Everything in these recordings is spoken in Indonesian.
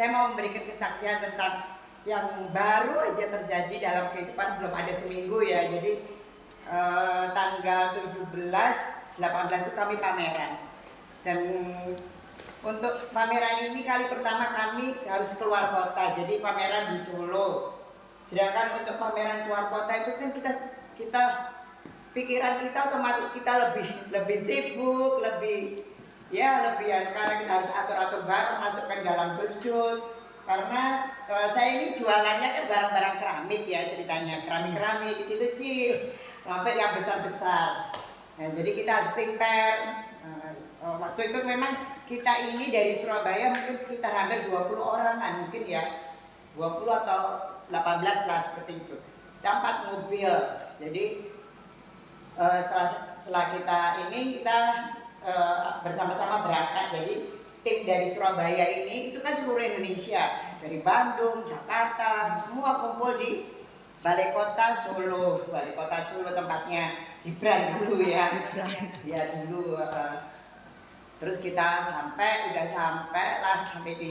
saya mau memberikan kesaksian tentang yang baru aja terjadi dalam kehidupan, belum ada seminggu ya. Jadi tanggal 17, 18 itu kami pameran. Dan untuk pameran ini kali pertama kami harus keluar kota. Jadi pameran di Solo. Sedangkan untuk pameran keluar kota itu kan kita pikiran kita otomatis kita lebih sibuk, lebih karena kita harus atur-atur barang, masukkan dalam dus-dus. Karena saya ini jualannya kan barang-barang keramik ya ceritanya, keramik kecil-kecil sampai yang besar-besar. Nah, jadi kita harus prepare. Waktu itu memang kita ini dari Surabaya mungkin sekitar hampir 20 orangan mungkin ya, 20 atau 18 lah seperti itu. 4 mobil. Jadi setelah kita bersama-sama berangkat. Jadi tim dari Surabaya ini itu kan seluruh Indonesia, dari Bandung, Jakarta, semua kumpul di Balai Kota Solo. Balai Kota Solo tempatnya Gibran dulu ya. Ya dulu. Terus kita sampai di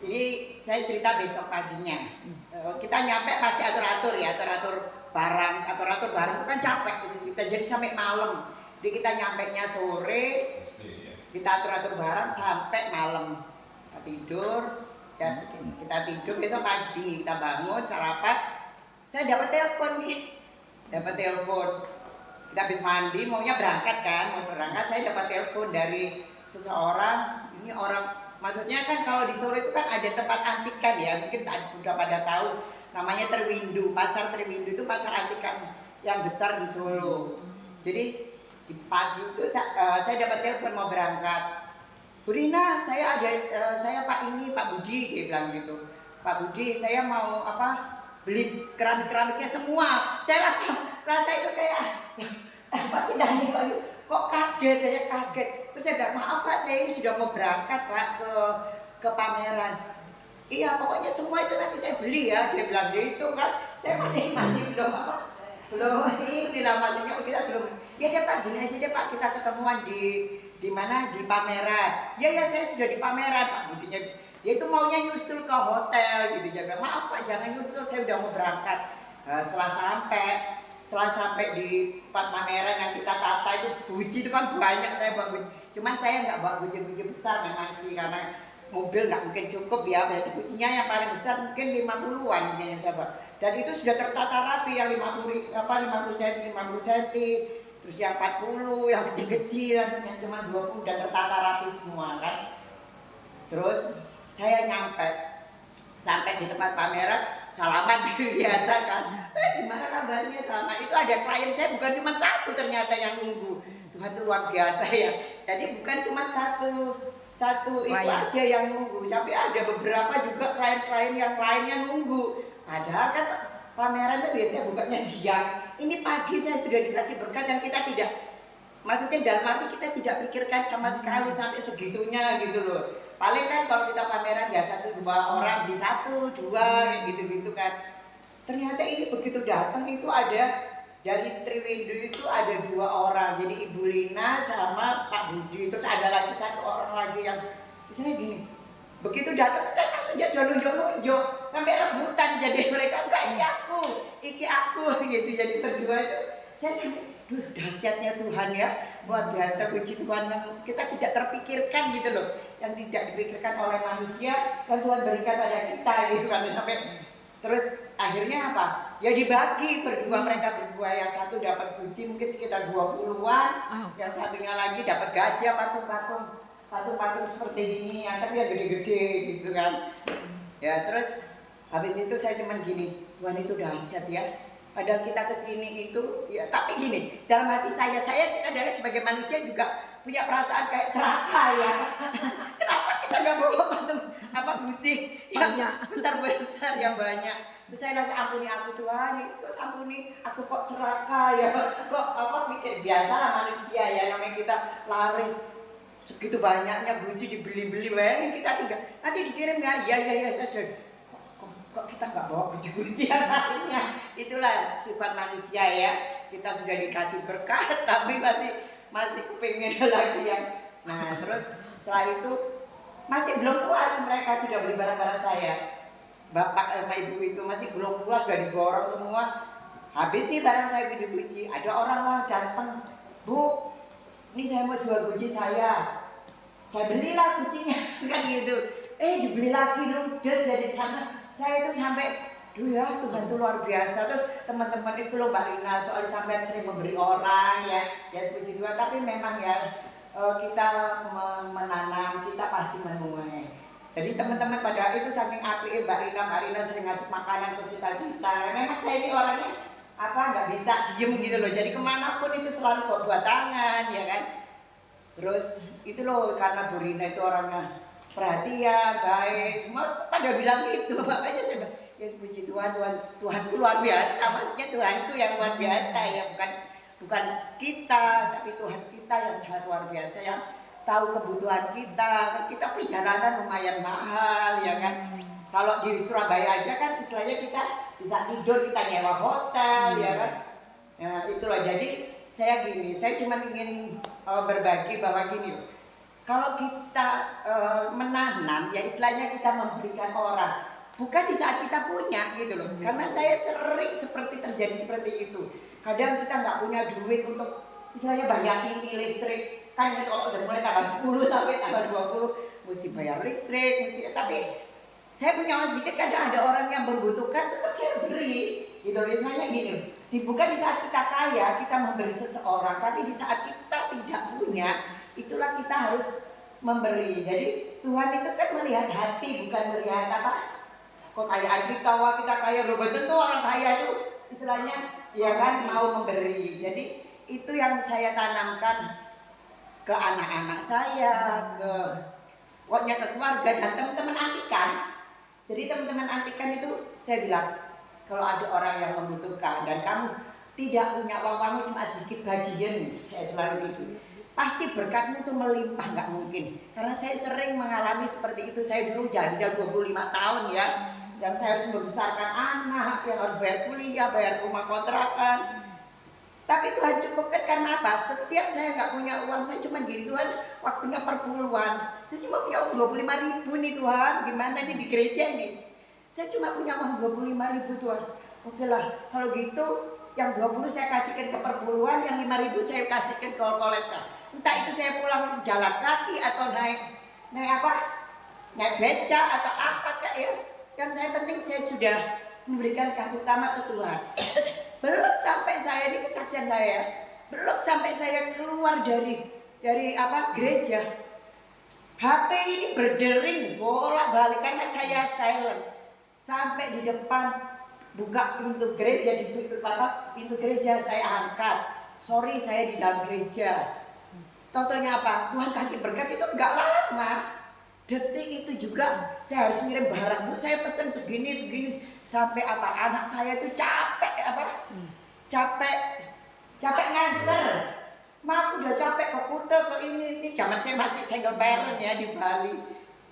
ini saya cerita besok paginya. Kita nyampe masih atur-atur barang itu kan capek gitu. Jadi sampai malam. Jadi kita nyampainya sore, kita atur barang sampai malam. Kita tidur, dan kita tidur besok pagi kita bangun sarapan. Saya dapat telepon. Kita habis mandi, maunya berangkat kan, saya dapat telepon dari seseorang. Ini orang, maksudnya kan kalau di Solo itu kan ada tempat antikan ya, mungkin udah pada tahu namanya Triwindu. Pasar Triwindu itu pasar antikan yang besar di Solo. Jadi di pagi itu saya dapat telepon mau berangkat. Bu Rina, saya Pak Budi, dia bilang gitu. Pak Budi, saya mau beli keramiknya semua. Saya langsung rasa itu kayak tidak nih kok kaget. Terus saya bilang, maaf Pak, saya ini sudah mau berangkat Pak ke pameran. Iya, pokoknya semua itu nanti saya beli ya, dia bilang gitu kan. Saya masih belum ini lah, maksudnya kita belum. Ya deh Pak, gini aja deh Pak, kita ketemuan di mana, di pameran. Ya saya sudah di pameran Pak Budinya. Dia itu maunya nyusul ke hotel gitu, jaga. Maaf Pak, jangan nyusul, saya udah mau berangkat. Setelah sampai di tempat pameran yang kita tata itu, buji itu kan banyak saya bawa buji. Cuman saya nggak bawa buji besar memang sih, karena mobil nggak mungkin cukup ya. Berarti bujinya yang paling besar mungkin 50-an mungkin yang saya bawa. Dan itu sudah tertata rapi, yang 50 cm, 50 cm, terus yang 40, yang kecil-kecil, yang cuma 20 udah tertata rapi semua kan. Terus saya sampai di tempat pameran, salaman biasa kan. Gimana kabarnya, selamat. Itu ada klien saya bukan cuma satu ternyata yang nunggu. Tuhan itu luar biasa ya. Jadi bukan cuma satu itu aja yang nunggu, tapi ada beberapa juga klien-klien yang lainnya nunggu. Padahal kan pameran itu biasanya bukanya siang. Ini pagi saya sudah dikasih berkat dan kita tidak, maksudnya dalam arti kita tidak pikirkan sama sekali sampai segitunya gitu loh. Paling kan kalau kita pameran ya 1-2 orang beli 1-2 kayak gitu-gitu kan. Ternyata ini begitu datang itu ada dari Triwindu itu ada 2 orang. Jadi Ibu Lina sama Pak Budi. Terus ada lagi 1 orang lagi yang misalnya gini. Begitu datang saya langsung dia nunjuk sampai rebutan. Jadi mereka enggak, iki aku gitu. Jadi berdua itu saya sampai dahsyatnya Tuhan ya, luar biasa, puji Tuhan yang kita tidak terpikirkan gitu loh, yang tidak dipikirkan oleh manusia yang Tuhan berikan pada kita gitu kan. Sampai terus akhirnya apa? Ya dibagi mereka berdua, yang satu dapat puji mungkin sekitar 20-an, yang satunya lagi dapat gajah, patung seperti ini ya, tapi yang gede-gede gitu kan. Ya terus habis itu saya cuman gini, Tuhan itu dahsyat ya. Padahal kita kesini itu, ya tapi gini, dalam hati saya kadang sebagai manusia juga punya perasaan kayak serakah ya. Kenapa kita nggak bawa patung Guci yang besar yang banyak? Terus saya nanti ampuni aku Tuhan, Yesus ampuni aku kok serakah ya, kok mikir biasa lah manusia ya, namanya kita laris segitu banyaknya Guci dibeli-beli, bayangin kita 3 nanti dikirim ya saya. Kok kita nggak bawa baju-baju yang lainnya? Itulah sifat manusia ya. Kita sudah dikasih berkat tapi masih kepingin lagi yang. Nah terus setelah itu Masih belum puas, mereka sudah beli barang-barang saya. Bapak sama ibu itu masih belum puas, sudah diborong semua. Habis nih barang saya puji-puji, ada orang lah datang, Bu, ini saya mau jual guci saya belilah kucingnya kan gitu. Dibeli lagi ludes, jadi sana saya itu sampai duh ya Tuhan itu luar biasa. Terus teman-teman itu loh Mbak Rina, soalnya sampai sering memberi orang ya puji Tuhan. Tapi memang ya kita menanam, kita pasti menuai. Jadi teman-teman pada itu saking api Mbak Rina sering ngasih makanan ke kita. Memang saya ini orangnya nggak bisa diem gitu loh. Jadi kemanapun itu selalu bawa tangan ya kan. Terus itu loh, karena Bu Rina itu orangnya perhatian, baik, semua pada bilang gitu. Makanya saya bilang, ya puji Tuhan, Tuhanku luar biasa. Maksudnya Tuhanku yang luar biasa ya, bukan kita, tapi Tuhan kita yang sangat luar biasa, yang tahu kebutuhan kita. Kita perjalanan lumayan mahal ya kan. Kalau di Surabaya aja kan istilahnya kita bisa tidur, kita nyewa hotel ya kan. Nah itulah, jadi saya cuma ingin berbagi bahwa gini, kalau kita menanam, ya istilahnya kita memberikan orang, bukan di saat kita punya gitu loh. Karena saya sering terjadi seperti itu. Kadang kita nggak punya duit untuk istilahnya bayar ini listrik, kan kalau udah mulai tanggal 10 sampai tanggal 20 mesti bayar listrik, tapi saya punya uang sedikit, kadang ada orang yang membutuhkan, tetap saya beri gitu. Misalnya gini, bukan di saat kita kaya kita memberi seseorang, tapi di saat kita tidak punya, itulah kita harus memberi. Jadi Tuhan itu kan melihat hati, bukan melihat kekayaan kita. Wah kita kaya, loh tentu orang kaya itu istilahnya ya kan mau memberi. Jadi itu yang saya tanamkan ke anak-anak saya, ke keluarga dan teman-teman antikan. Jadi teman-teman antikan itu saya bilang, kalau ada orang yang membutuhkan dan kamu tidak punya uang, kamu cuma sedikit bagian, saya selalu gitu, pasti berkatmu itu melimpah, nggak mungkin. Karena saya sering mengalami seperti itu. Saya dulu janda 25 tahun ya, yang saya harus membesarkan anak, yang harus bayar kuliah, bayar rumah kontrakan. Tapi Tuhan cukupkan, karena apa? Setiap saya nggak punya uang, saya cuma gini, Tuhan waktunya perpuluhan, saya cuma punya uang 25.000 nih Tuhan, gimana nih di gereja nih, saya cuma punya uang 25.000 Tuhan. Oke lah, kalau gitu yang 20 saya kasihkan ke perpuluhan, yang 5.000 saya kasihkan ke kolektor. Entah itu saya pulang jalan kaki atau naik beca atau apa kayak ya. Yang saya penting saya sudah memberikan yang utama ke Tuhan. Belum sampai saya, ini kesaksian saya, belum sampai saya keluar dari gereja, HP ini berdering bolak-balik karena saya silent. Sampai di depan buka pintu gereja, di pintu gereja saya angkat, sorry saya di dalam gereja. Contohnya apa? Tuhan kasih berkat itu enggak lama, detik itu juga saya harus ngirim barang. Bu, saya pesan segini sampai anak saya itu capek nganter. Aku udah capek ke Kuta, ke ini zaman saya masih single parent ya di Bali.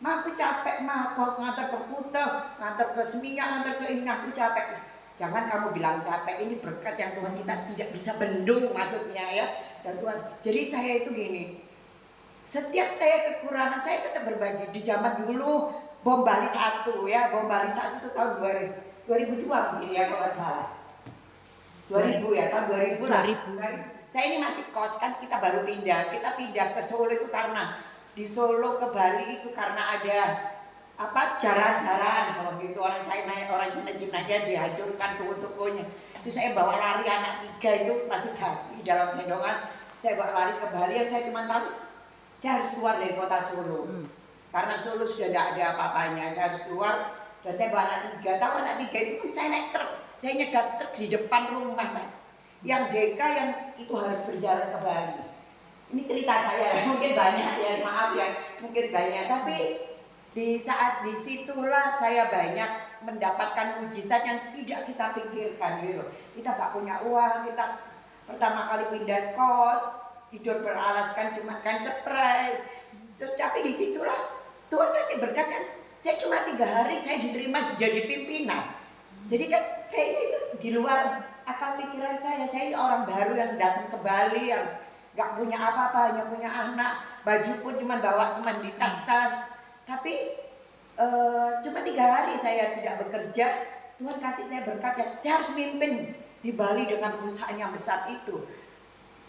Aku capek aku nganter ke Kuta, nganter ke Seminyak, nganter ke ini, aku capek. Jangan kamu bilang capek, ini berkat yang Tuhan kita tidak bisa bendung maksudnya ya. Dan Tuhan, jadi saya itu gini, setiap saya kekurangan saya tetap berbagi. Di zaman dulu bom Bali 1 ya, bom Bali 1 itu tahun 2002 mungkin ya kalau nggak salah. 2000 ya, tahun 2000 lah. Saya ini masih kos kan, kita baru pindah ke Solo itu karena di Solo ke Bali itu karena ada jaran-jaran kalau gitu, orang Cina aja dihancurkan toko-tokonya. Itu saya bawa lari anak 3 itu masih di dalam gendongan, saya bawa lari ke Bali. Yang saya cuma tahu saya harus keluar dari kota Solo. Karena Solo sudah tidak ada apa-apanya, saya harus keluar. Dan saya bawa anak 3, tahu anak 3 itu pun saya naik truk, saya nyegat truk di depan rumah saya. Yang Deka yang itu harus berjalan ke Bali. Ini cerita saya, mungkin banyak ya, maaf ya, mungkin banyak. Tapi di saat disitulah saya banyak mendapatkan mujizat yang tidak kita pikirkan gitu. Kita gak punya uang, kita pertama kali pindah kos, tidur beralaskan cuma kan spray. Terus tapi disitulah Tuhan kasih berkat kan. Saya cuma 3 hari saya diterima jadi pimpinan. Jadi kan kayaknya itu di luar akal pikiran saya. Saya ini orang baru yang datang ke Bali, yang gak punya apa-apa, hanya punya anak. Baju pun cuma bawa di tas-tas. Tapi cuma 3 hari saya tidak bekerja, Tuhan kasih saya berkat ya, saya harus mimpin di Bali dengan perusahaan yang besar itu.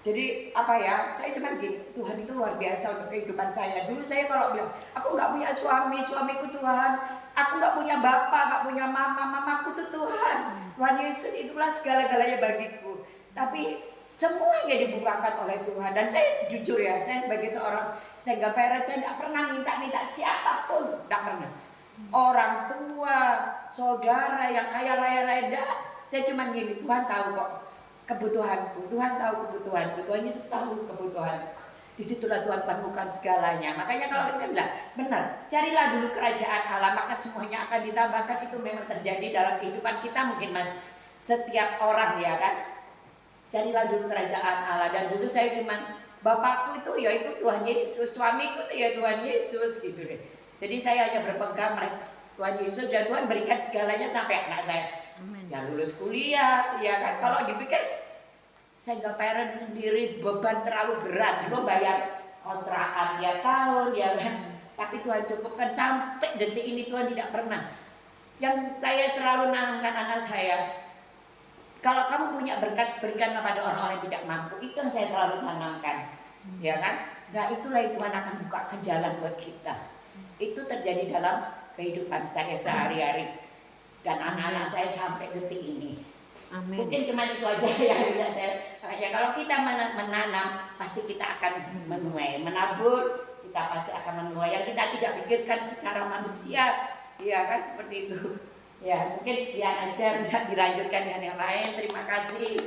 Jadi apa ya, saya cuma gini, Tuhan itu luar biasa untuk kehidupan saya. Dulu saya kalau bilang, aku nggak punya suami, suamiku Tuhan. Aku nggak punya bapak, nggak punya mama, mamaku tuh Tuhan. Tuhan Yesus itulah segala-galanya bagiku. Tapi semuanya dibukakan oleh Tuhan. Dan saya jujur ya, saya sebagai seorang single parent, saya nggak pernah minta-minta siapapun, nggak pernah. Orang tua, saudara yang kaya raya-raya, saya cuma gini, Tuhan tahu kok kebutuhanku, Tuhan tahu kebutuhanku, Tuhan Yesus tahu kebutuhan. Disitulah Tuhan penuhkan segalanya. Makanya kalau kita bilang benar, carilah dulu kerajaan Allah, maka semuanya akan ditambahkan. Itu memang terjadi dalam kehidupan kita mungkin mas, setiap orang ya kan. Carilah dulu kerajaan Allah. Dan dulu saya cuman bapakku itu ya itu Tuhan Yesus, suamiku itu ya Tuhan Yesus gitu deh. Jadi saya hanya berpegang mereka Tuhan Yesus, dan Tuhan berikan segalanya sampai anak saya yang lulus kuliah, ya kan. Kalau dipikir single parent sendiri beban terlalu berat, belum bayar kontrakan ya tahun, ya kan. Tapi Tuhan cukupkan sampai detik ini. Tuhan tidak pernah. Yang saya selalu nanamkan anak saya, kalau kamu punya berkat, berikan kepada orang-orang yang tidak mampu. Itu yang saya selalu tanamkan, ya kan. Nah itulah Tuhan akan bukakan jalan buat kita. Itu terjadi dalam kehidupan saya sehari-hari dan anak-anak saya sampai detik ini. Amin. Mungkin cuma itu aja yang bisa saya. Makanya kalau kita menanam, pasti kita akan menuai. Menabur, kita pasti akan menuai. Yang kita tidak pikirkan secara manusia, ya kan, seperti itu. Ya mungkin sekian aja, bisa dilanjutkan dengan yang lain. Terima kasih.